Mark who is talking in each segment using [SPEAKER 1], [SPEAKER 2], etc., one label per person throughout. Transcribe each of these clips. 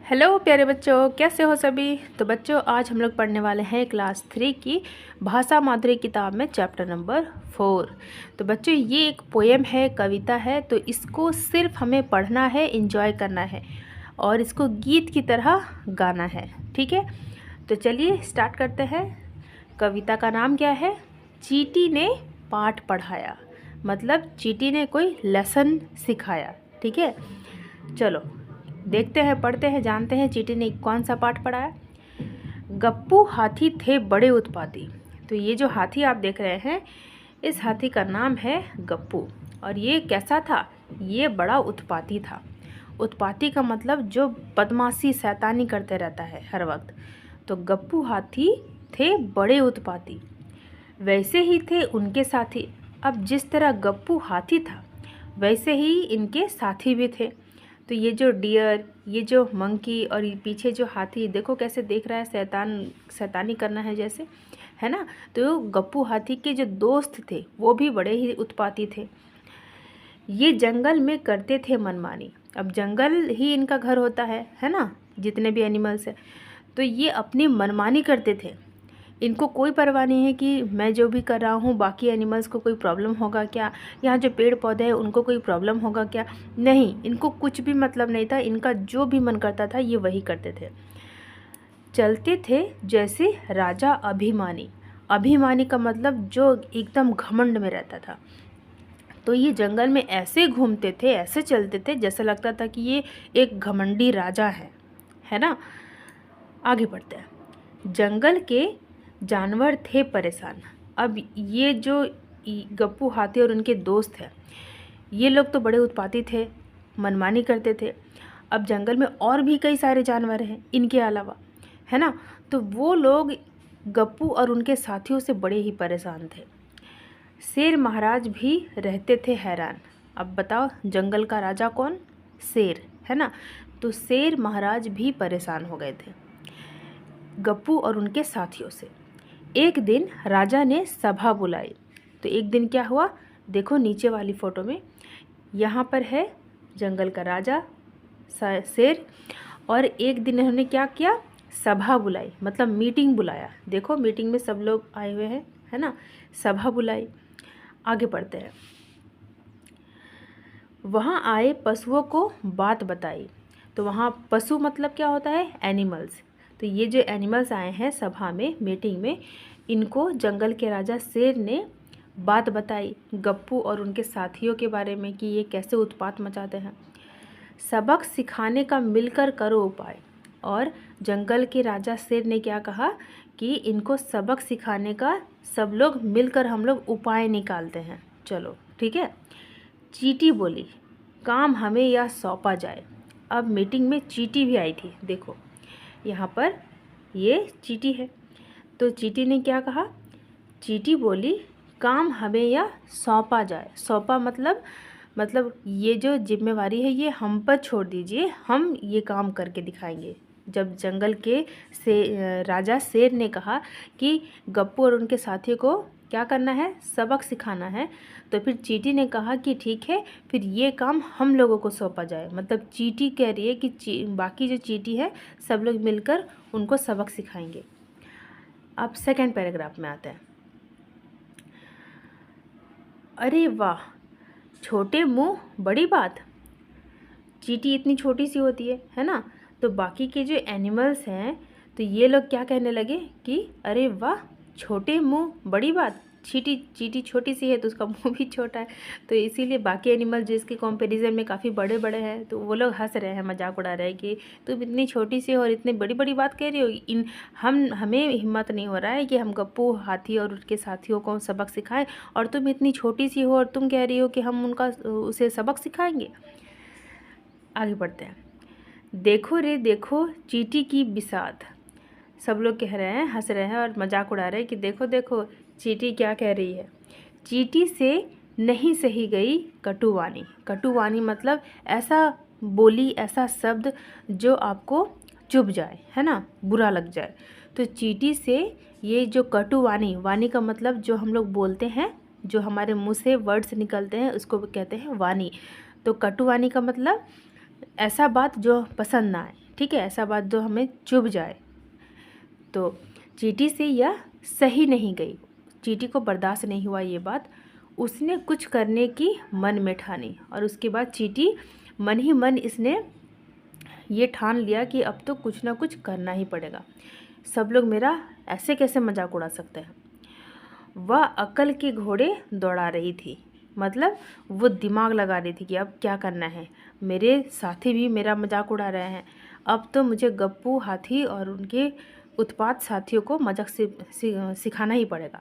[SPEAKER 1] Hello प्यारे बच्चों, कैसे हो सभी। तो बच्चों, आज हम लोग पढ़ने वाले हैं क्लास 3 की भाषा माधुरी किताब में चैप्टर नंबर 4। तो बच्चों, ये एक पोएम है, कविता है। तो इसको सिर्फ हमें पढ़ना है, एंजॉय करना है और इसको गीत की तरह गाना है। ठीक है, तो चलिए स्टार्ट करते हैं। कविता का नाम क्या है? चींटी ने पाठ पढ़ाया। मतलब चींटी ने कोई लेसन सिखाया। ठीक है, चलो देखते हैं, पढ़ते हैं, जानते हैं चींटी ने कौन सा पाठ पढ़ाया। गप्पू हाथी थे बड़े उत्पाती। तो ये जो हाथी आप देख रहे हैं, इस हाथी का नाम है गप्पू। और ये कैसा था? ये बड़ा उत्पाती था। उत्पाती का मतलब जो बदमाशी शैतानी करते रहता है हर वक्त। तो गप्पू हाथी थे बड़े उत्पाती, वैसे ही थे उनके साथी। अब जिस तरह गप्पू हाथी था, वैसे ही इनके साथी भी थे। तो ये जो डियर, ये जो मंकी और ये पीछे जो हाथी, देखो कैसे देख रहा है, शैतानी करना है जैसे, है ना। तो गप्पू हाथी के जो दोस्त थे वो भी बड़े ही उत्पाती थे। ये जंगल में करते थे मनमानी। अब जंगल ही इनका घर होता है ना, जितने भी एनिमल्स हैं। तो ये अपनी मनमानी करते थे। इनको कोई परवाह नहीं है कि मैं जो भी कर रहा हूँ बाकी एनिमल्स को कोई प्रॉब्लम होगा क्या, यहाँ जो पेड़ पौधे हैं उनको कोई प्रॉब्लम होगा क्या। नहीं, इनको कुछ भी मतलब नहीं था। इनका जो भी मन करता था ये वही करते थे। चलते थे जैसे राजा अभिमानी। अभिमानी का मतलब जो एकदम घमंड में रहता था। तो ये जंगल में ऐसे घूमते थे, ऐसे चलते थे जैसा लगता था कि ये एक घमंडी राजा है ना। आगे बढ़ते हैं। जंगल के जानवर थे परेशान। अब ये जो गप्पू हाथी और उनके दोस्त हैं, ये लोग तो बड़े उत्पाती थे, मनमानी करते थे। अब जंगल में और भी कई सारे जानवर हैं इनके अलावा, है ना। तो वो लोग गप्पू और उनके साथियों से बड़े ही परेशान थे। शेर महाराज भी रहते थे हैरान। अब बताओ, जंगल का राजा कौन? शेर, है ना। तो शेर महाराज भी परेशान हो गए थे गप्पू और उनके साथियों से। एक दिन राजा ने सभा बुलाई। तो एक दिन क्या हुआ, देखो नीचे वाली फ़ोटो में, यहाँ पर है जंगल का राजा शेर। और एक दिन इन्होंने क्या किया, सभा बुलाई, मतलब मीटिंग बुलाया। देखो मीटिंग में सब लोग आए हुए हैं, है ना। सभा बुलाई। आगे बढ़ते हैं। वहाँ आए पशुओं को बात बताई। तो वहाँ पशु मतलब क्या होता है? एनिमल्स। तो ये जो एनिमल्स आए हैं सभा में, मीटिंग में, इनको जंगल के राजा शेर ने बात बताई गप्पू और उनके साथियों के बारे में कि ये कैसे उत्पात मचाते हैं। सबक सिखाने का मिलकर करो उपाय। और जंगल के राजा शेर ने क्या कहा कि इनको सबक सिखाने का सब लोग मिलकर हम लोग उपाय निकालते हैं। चलो ठीक है। चींटी बोली, काम हमें या सौंपा जाए। अब मीटिंग में चींटी भी आई थी। देखो यहाँ पर ये चींटी है। तो चींटी ने क्या कहा? चींटी बोली, काम हमें या सौंपा जाए। सौंपा मतलब ये जो जिम्मेवारी है ये हम पर छोड़ दीजिए, हम ये काम करके दिखाएंगे। जब जंगल के राजा शेर ने कहा कि गप्पू और उनके साथियों को क्या करना है, सबक सिखाना है, तो फिर चींटी ने कहा कि ठीक है, फिर ये काम हम लोगों को सौंपा जाए। मतलब चींटी कह रही है कि बाकी जो चींटी है सब लोग मिलकर उनको सबक सिखाएंगे। अब सेकंड पैराग्राफ में आते हैं। अरे वाह, छोटे मुंह बड़ी बात। चींटी इतनी छोटी सी होती है ना। तो बाकी के जो एनिमल्स हैं, तो ये लोग क्या कहने लगे कि अरे वाह, छोटे मुंह बड़ी बात। चींटी छोटी सी है तो उसका मुंह भी छोटा है। तो इसीलिए बाकी एनिमल जिसके कंपैरिजन में काफ़ी बड़े बड़े हैं, तो वो लोग हंस रहे हैं, मजाक उड़ा रहे हैं कि तुम इतनी छोटी सी हो और इतनी बड़ी बड़ी बात कह रही हो। हमें हिम्मत नहीं हो रहा है कि हम गप्पू हाथी और उसके साथियों को सबक सिखाएं, और तुम इतनी छोटी सी हो और तुम कह रही हो कि हम उसे सबक सिखाएंगे। आगे बढ़ते हैं। देखो रे देखो चींटी की बिसात। सब लोग कह रहे हैं, हंस रहे हैं और मजाक उड़ा रहे हैं कि देखो देखो चींटी क्या कह रही है। चींटी से नहीं सही गई कटुवानी। कटुवानी मतलब ऐसा बोली, ऐसा शब्द जो आपको चुभ जाए, है ना, बुरा लग जाए। तो चींटी से ये जो कटुवानी, वानी का मतलब जो हम लोग बोलते हैं, जो हमारे मुंह से वर्ड्स निकलते हैं, उसको कहते हैं वानी। तो कटुवानी का मतलब ऐसा बात जो पसंद ना आए। ठीक है, ऐसा बात जो हमें चुभ जाए। तो चींटी से यह सही नहीं गई, चींटी को बर्दाश्त नहीं हुआ ये बात। उसने कुछ करने की मन में ठानी और उसके बाद चींटी मन ही मन इसने ये ठान लिया कि अब तो कुछ ना कुछ करना ही पड़ेगा, सब लोग मेरा ऐसे कैसे मजाक उड़ा सकते हैं। वह अकल के घोड़े दौड़ा रही थी, मतलब वो दिमाग लगा रही थी कि अब क्या करना है, मेरे साथी भी मेरा मजाक उड़ा रहे हैं, अब तो मुझे गप्पू हाथी और उनके उत्पात साथियों को मजाक सिखाना ही पड़ेगा।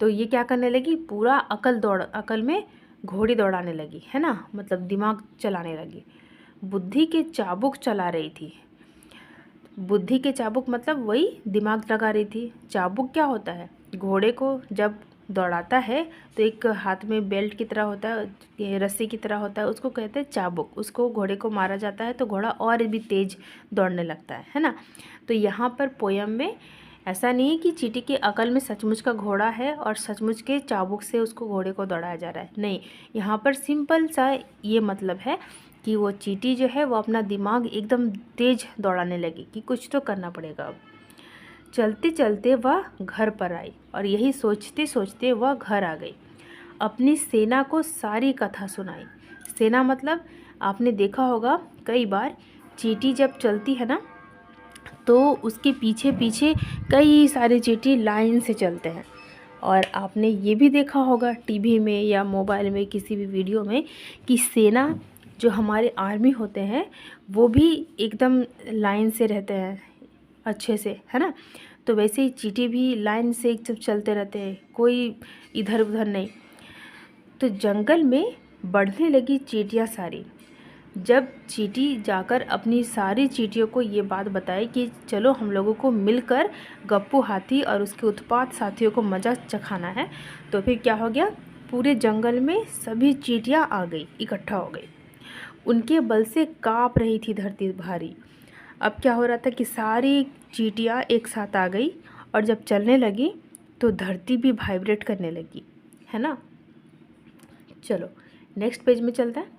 [SPEAKER 1] तो ये क्या करने लगी, पूरा अकल में घोड़ी दौड़ाने लगी, है ना, मतलब दिमाग चलाने लगी, बुद्धि के चाबुक चला रही थी। बुद्धि के चाबुक मतलब वही दिमाग लगा रही थी। चाबुक क्या होता है, घोड़े को जब दौड़ाता है तो एक हाथ में बेल्ट की तरह होता है, ये रस्सी की तरह होता है, उसको कहते हैं चाबुक। उसको घोड़े को मारा जाता है तो घोड़ा और भी तेज दौड़ने लगता है ना। तो यहाँ पर पोयम में ऐसा नहीं है कि चींटी की अकल में सचमुच का घोड़ा है और सचमुच के चाबुक से उसको घोड़े को दौड़ाया जा रहा है, नहीं। यहाँ पर सिंपल सा ये मतलब है कि वो चींटी जो है वो अपना दिमाग एकदम तेज दौड़ाने लगी कि कुछ तो करना पड़ेगा अब। चलते चलते वह घर पर आई और यही सोचते सोचते वह घर आ गई। अपनी सेना को सारी कथा सुनाई। सेना मतलब आपने देखा होगा कई बार चींटी जब चलती है ना तो उसके पीछे पीछे कई सारे चींटी लाइन से चलते हैं। और आपने ये भी देखा होगा टीवी में या मोबाइल में किसी भी वीडियो में कि सेना जो हमारे आर्मी होते हैं वो भी एकदम लाइन से रहते हैं अच्छे से, है ना। तो वैसे ही चींटी भी लाइन से एकदम चलते रहते हैं, कोई इधर उधर नहीं। तो जंगल में बढ़ने लगी चींटियाँ सारी। जब चींटी जाकर अपनी सारी चींटियों को ये बात बताई कि चलो हम लोगों को मिलकर गप्पू हाथी और उसके उत्पात साथियों को मज़ा चखाना है, तो फिर क्या हो गया, पूरे जंगल में सभी चींटियाँ आ गई, इकट्ठा हो गई। उनके बल से काँप रही थी धरती भारी। अब क्या हो रहा था कि सारी चींटियाँ एक साथ आ गई और जब चलने लगी तो धरती भी वाइब्रेट करने लगी, है ना। चलो नेक्स्ट पेज में चलते हैं।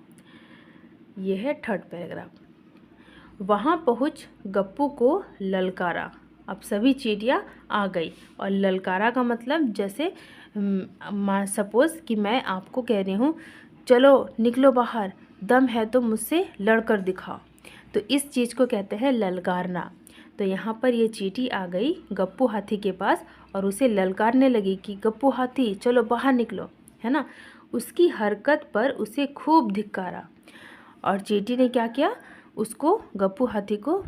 [SPEAKER 1] ये है थर्ड पैराग्राफ। वहाँ पहुँच गप्पू को ललकारा। अब सभी चींटियाँ आ गई और ललकारा का मतलब जैसे सपोज़ कि मैं आपको कह रही हूँ चलो निकलो बाहर, दम है तो मुझसे लड़कर दिखाओ, तो इस चीज़ को कहते हैं ललकारना। तो यहाँ पर ये चींटी आ गई गप्पू हाथी के पास और उसे ललकारने लगी कि गप्पू हाथी चलो बाहर निकलो, है ना। उसकी हरकत पर उसे खूब धिक्कारा और चींटी ने क्या किया, उसको गप्पू हाथी को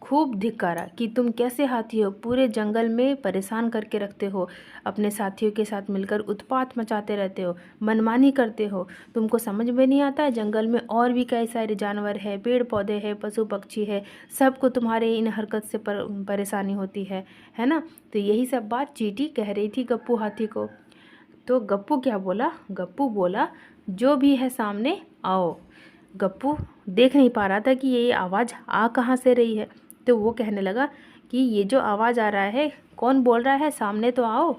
[SPEAKER 1] खूब धिक्कारा कि तुम कैसे हाथी हो, पूरे जंगल में परेशान करके रखते हो, अपने साथियों के साथ मिलकर उत्पात मचाते रहते हो, मनमानी करते हो, तुमको समझ में नहीं आता है जंगल में और भी कई सारे जानवर है, पेड़ पौधे हैं, पशु पक्षी है, सबको तुम्हारे इन हरकत से परेशानी होती है ना। तो यही सब बात चींटी कह रही थी गप्पू हाथी को। तो गप्पू क्या बोला, गप्पू बोला जो भी है सामने आओ। गप्पू देख नहीं पा रहा था कि ये आवाज़ आ कहाँ से रही है, तो वो कहने लगा कि ये जो आवाज़ आ रहा है कौन बोल रहा है, सामने तो आओ,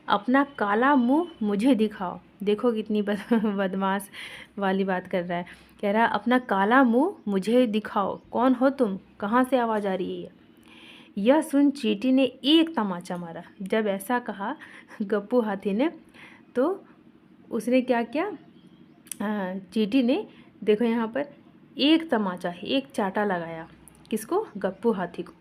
[SPEAKER 1] अपना काला मुंह मुझे दिखाओ। देखो कितनी बदमाश वाली बात कर रहा है, कह रहा है अपना काला मुंह मुझे दिखाओ, कौन हो तुम, कहाँ से आवाज़ आ रही है। यह सुन चींटी ने एक तमाचा मारा। जब ऐसा कहा गप्पू हाथी ने तो उसने क्या किया, चींटी ने देखो यहाँ पर एक तमाचा, एक चाटा लगाया, किसको, गप्पू हाथी को।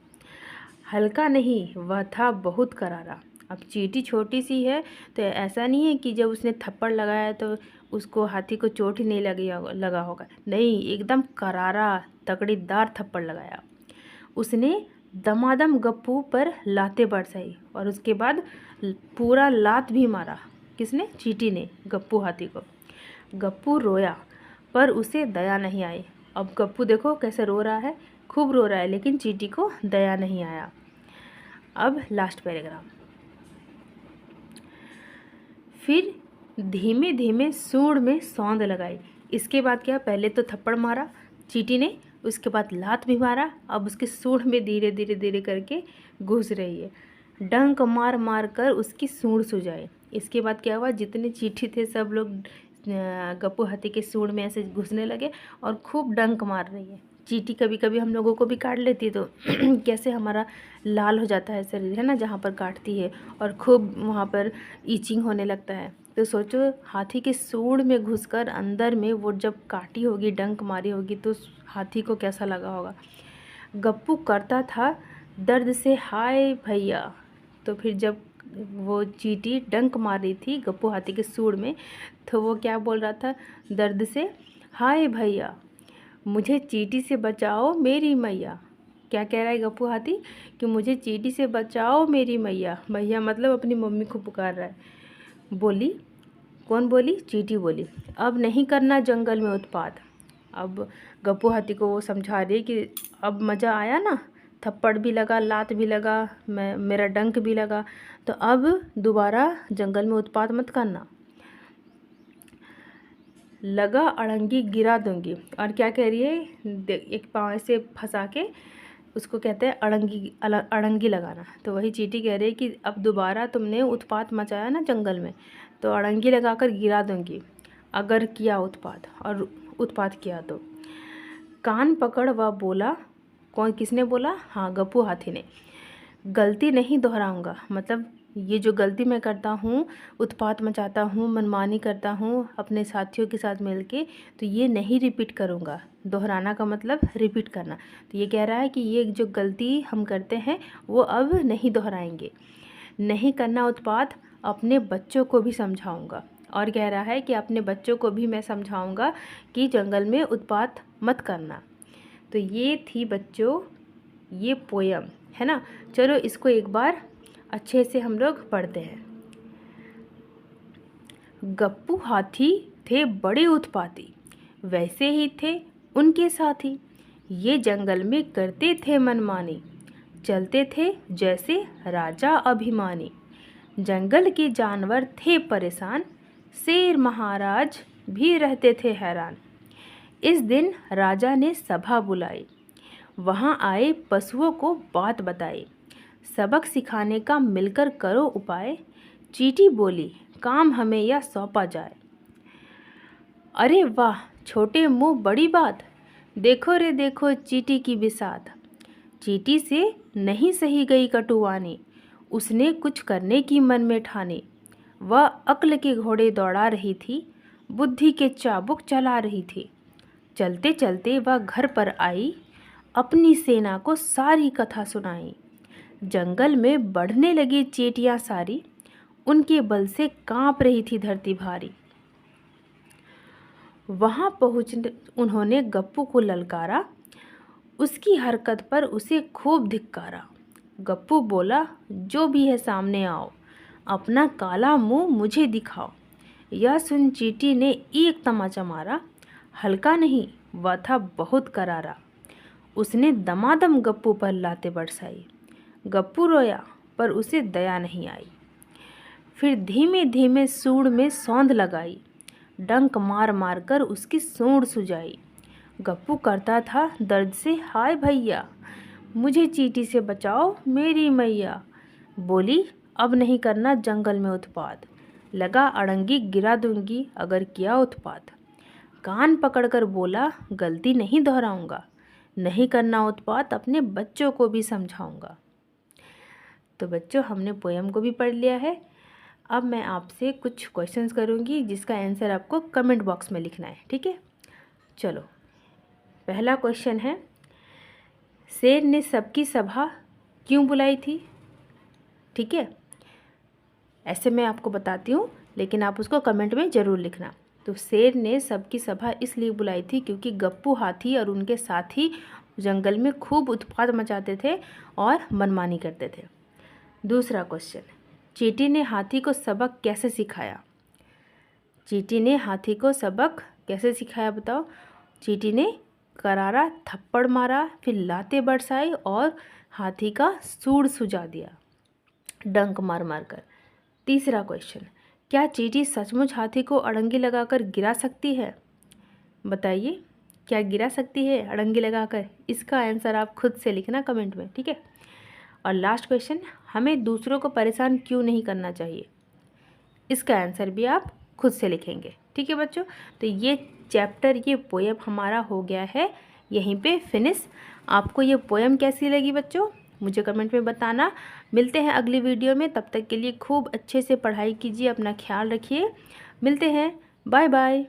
[SPEAKER 1] हल्का नहीं, वह था बहुत करारा। अब चींटी छोटी सी है तो ऐसा नहीं है कि जब उसने थप्पड़ लगाया तो उसको हाथी को चोट ही नहीं लगा होगा, नहीं, एकदम करारा तकड़ीदार थप्पड़ लगाया। उसने दमादम गप्पू पर लातें बरसाई और उसके बाद पूरा लात भी मारा। किसने, चींटी ने गप्पू हाथी को। गप्पू रोया पर उसे दया नहीं आई। अब गप्पू देखो कैसे रो रहा है, खूब रो रहा है, लेकिन चींटी को दया नहीं आया। अब लास्ट पैराग्राफ। फिर धीमे धीमे सूंड में सौंध लगाई। इसके बाद क्या, पहले तो थप्पड़ मारा चींटी ने, उसके बाद लात भी मारा, अब उसके सूंड में धीरे धीरे धीरे करके घुस रही है। डंक मार मार कर उसकी सूंड सुजाई। इसके बाद क्या हुआ, जितने चींटी थे सब लोग गप्पू हाथी के सूंड में ऐसे घुसने लगे और खूब डंक मार रही है, चींटी कभी कभी हम लोगों को भी काट लेती है, तो कैसे हमारा लाल हो जाता है शरीर, है ना, जहाँ पर काटती है, और खूब वहाँ पर ईचिंग होने लगता है। तो सोचो हाथी के सूंड में घुसकर अंदर में वो जब काटी होगी, डंक मारी होगी, तो हाथी को कैसा लगा होगा। गप्पू करता था दर्द से हाय भैया। तो फिर जब वो चींटी डंक मार रही थी गप्पू हाथी के सूंड में, तो वो क्या बोल रहा था, दर्द से हाय भैया, मुझे चींटी से बचाओ मेरी मैया। क्या कह रहा है गप्पू हाथी कि मुझे चींटी से बचाओ मेरी मैया। मैया मतलब अपनी मम्मी को पुकार रहा है। बोली, कौन बोली, चींटी बोली, अब नहीं करना जंगल में उत्पात। अब गप्पू हाथी को वो समझा रही है कि अब मज़ा आया ना, थप्पड़ भी लगा, लात भी लगा, मेरा डंक भी लगा, तो अब दोबारा जंगल में उत्पात मत करना। लगा अड़ंगी गिरा दूंगी। और क्या कह रही है, एक पाँव से फंसा के उसको कहते हैं अड़ंगी लगाना। तो वही चींटी कह रही है कि अब दोबारा तुमने उत्पात मचाया ना जंगल में, तो अड़ंगी लगाकर गिरा दूंगी अगर किया उत्पात, और उत्पात किया तो। कान पकड़ व बोला, कौन, किसने बोला, हाँ गप्पू हाथी ने, गलती नहीं दोहराऊंगा। मतलब ये जो गलती मैं करता हूँ, उत्पात मचाता हूँ, मनमानी करता हूँ अपने साथियों के साथ मिलके, तो ये नहीं रिपीट करूँगा। दोहराना का मतलब रिपीट करना। तो ये कह रहा है कि ये जो गलती हम करते हैं वो अब नहीं दोहराएंगे। नहीं करना उत्पात, अपने बच्चों को भी समझाऊँगा। और कह रहा है कि अपने बच्चों को भी मैं समझाऊँगा कि जंगल में उत्पात मत करना। तो ये थी बच्चों ये पोयम, है ना। चलो इसको एक बार अच्छे से हम लोग पढ़ते हैं। गप्पू हाथी थे बड़े उत्पाती, वैसे ही थे उनके साथी। ये जंगल में करते थे मनमानी, चलते थे जैसे राजा अभिमानी। जंगल के जानवर थे परेशान, शेर महाराज भी रहते थे हैरान। इस दिन राजा ने सभा बुलाई, वहाँ आए पशुओं को बात बताई। सबक सिखाने का मिलकर करो उपाय, चींटी बोली काम हमें या सौंपा जाए। अरे वाह छोटे मुँह बड़ी बात, देखो रे देखो चींटी की बिसात। चींटी से नहीं सही गई कटुवानी, उसने कुछ करने की मन में ठानी। वह अक्ल के घोड़े दौड़ा रही थी, बुद्धि के चाबुक चला रही थी। चलते चलते वह घर पर आई, अपनी सेना को सारी कथा सुनाई। जंगल में बढ़ने लगी चींटियां सारी, उनके बल से कांप रही थी धरती भारी। वहां पहुँच उन्होंने गप्पू को ललकारा, उसकी हरकत पर उसे खूब धिक्कारा। गप्पू बोला जो भी है सामने आओ, अपना काला मुंह मुझे दिखाओ। यह सुन चींटी ने एक तमाचा मारा, हल्का नहीं वह था बहुत करारा। उसने दमादम गप्पू पर लाते बरसाई। गप्पू रोया पर उसे दया नहीं आई। फिर धीमे धीमे सूंड में सौंध लगाई, डंक मार मार कर उसकी सूंड सुजाई। गप्पू करता था दर्द से हाय भैया, मुझे चींटी से बचाओ मेरी मैया। बोली अब नहीं करना जंगल में उत्पात, लगा अड़ंगी गिरा दूंगी अगर किया उत्पात। कान पकड़कर बोला गलती नहीं दोहराऊंगा, नहीं करना उत्पात अपने बच्चों को भी समझाऊंगा। तो बच्चों हमने पोयम को भी पढ़ लिया है। अब मैं आपसे कुछ क्वेश्चंस करूंगी जिसका आंसर आपको कमेंट बॉक्स में लिखना है, ठीक है। चलो पहला क्वेश्चन है, शेर ने सबकी सभा क्यों बुलाई थी। ठीक है, ऐसे मैं आपको बताती हूँ लेकिन आप उसको कमेंट में ज़रूर लिखना। तो शेर ने सबकी सभा इसलिए बुलाई थी क्योंकि गप्पू हाथी और उनके साथी जंगल में खूब उत्पात मचाते थे और मनमानी करते थे। दूसरा क्वेश्चन, चींटी ने हाथी को सबक कैसे सिखाया। चींटी ने हाथी को सबक कैसे सिखाया बताओ। चींटी ने करारा थप्पड़ मारा, फिर लाते बरसाई और हाथी का सूंड सुजा दिया डंक मार मार कर। तीसरा क्वेश्चन, क्या चींटी सचमुच हाथी को अड़ंगी लगाकर गिरा सकती है। बताइए क्या गिरा सकती है अड़ंगी लगाकर। इसका आंसर आप खुद से लिखना कमेंट में, ठीक है। और लास्ट क्वेश्चन, हमें दूसरों को परेशान क्यों नहीं करना चाहिए। इसका आंसर भी आप खुद से लिखेंगे, ठीक है बच्चों। तो ये चैप्टर, ये पोयम हमारा हो गया है यहीं पे फिनिश। आपको ये पोएम कैसी लगी बच्चों, मुझे कमेंट में बताना। मिलते हैं अगली वीडियो में, तब तक के लिए खूब अच्छे से पढ़ाई कीजिए, अपना ख्याल रखिए। मिलते हैं, बाय बाय।